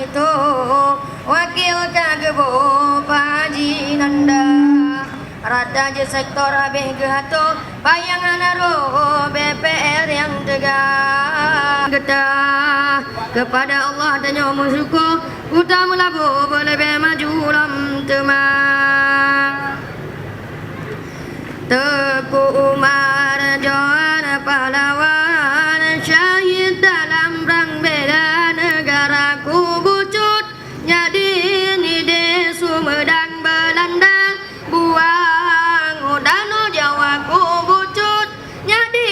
itu wakil kagebo Paji Nanda Rata je sektor habis gehato bayangan aro BPR yang tegak getah kepada Allah dan nyomo syukur utama labu boleh maju lam temah Teku Umar Johan pahlawan syahid dalam perang bela negaraku bucut jadi ini de Sumedang Belanda buang danau Jawa ku bucut jadi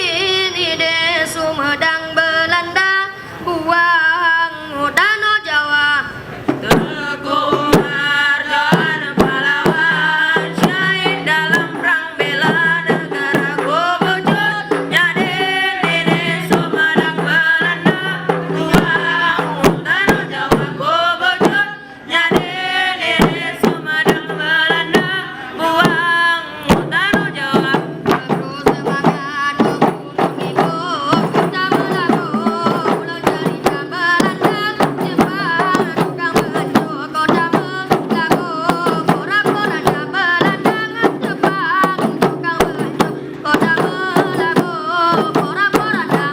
ini de Sumedang Belanda buang danau Jawa Teku Umar Johan pahlawan syahid dalam perang bela negaraku bucut jadi ini de Sumedang Belanda buang danau Jawa ku bucut jadi ini de Sumedang Belanda buang danau Jawa terus semangat membunuh ibu kita melaku pulau cerita Belanda Jepang tukang menghancur kota melaku pura-puranya Belanda Jepang tukang menghancur kota melaku pura-puranya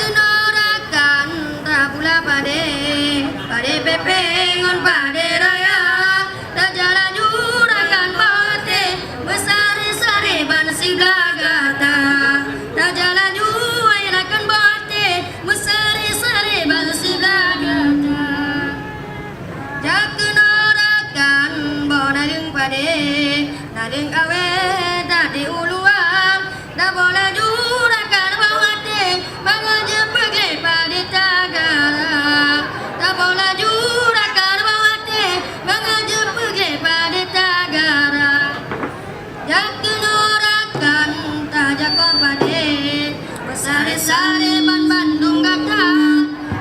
Yakenorakan Rabula Pade Pade Pepengon Pade Raya Tajala juragan Pate Besari-sari Bansi Blagata Tajala juragan Pate Besari-sari Bansi Blagata Yakenorakan Bonading Pade Nading Awe Tadi Uluang Nabola juragan Pate Mangaje pergi pada tagara Tabola juragan Pate Mangaje pergi pada tagara Yakenorakan Tajako Pade Besari-sari Ban Bandung Gata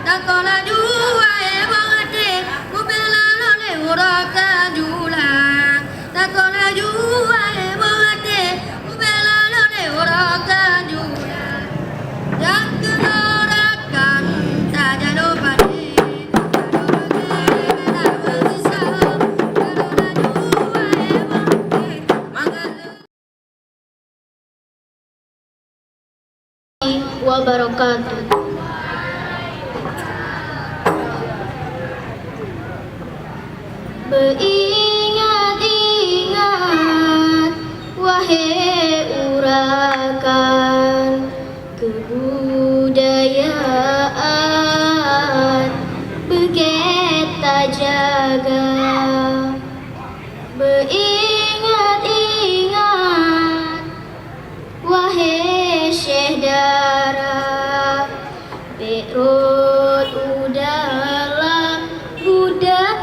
Takola juae Pate Kubela lole uraka julang Takola juae Pate Kubela lole uraka julang Yakenorakan Tajalo Pade wabarakatuh. Beringat-ingat wahai urakan kebudayaan begeta jaga. Beringat-ingat wahai Syekh Dara Beirut udahlah budak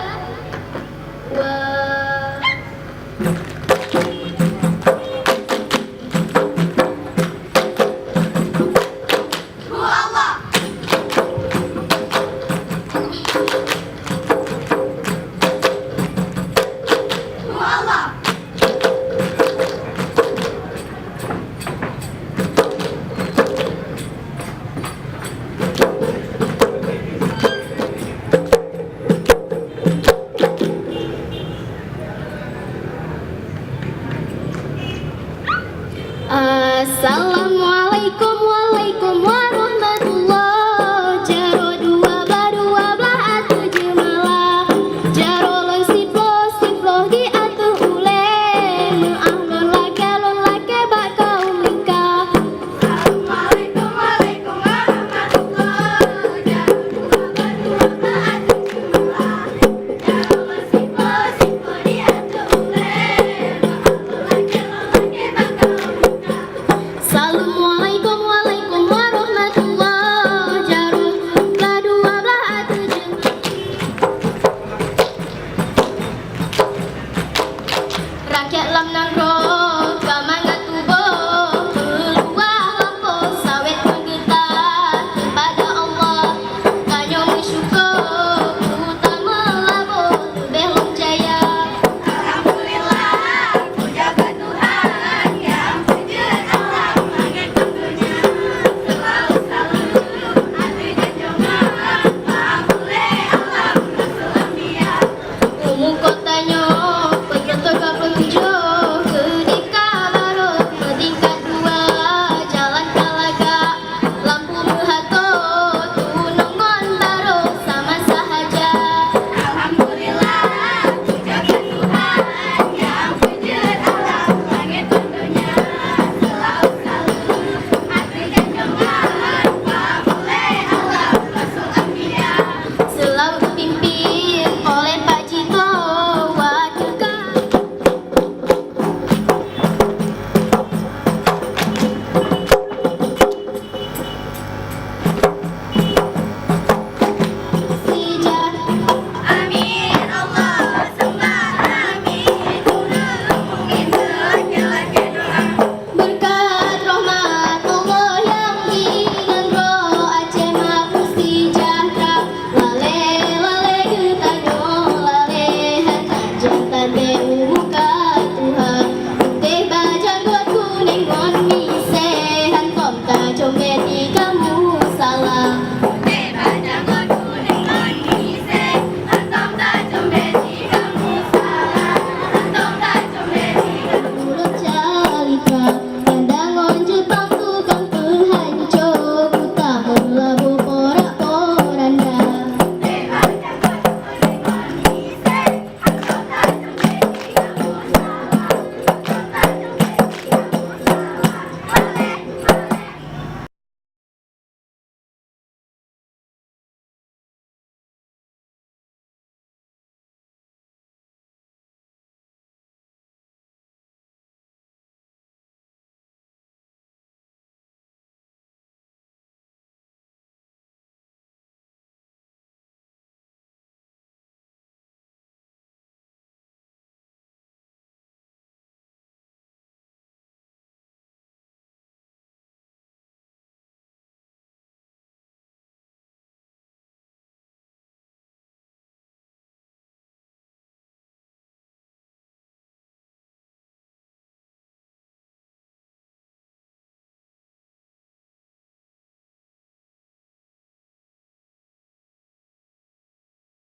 Assalamualaikum warahmatullahi jaro dua badua belah atu jemalah jaro long siplo di atu ule meangon lake bak kaum nikah. Assalamualaikum warahmatullahi jaro dua badua belah atu jemalah jaro long siplo di atu ule meangon cek lam nan ro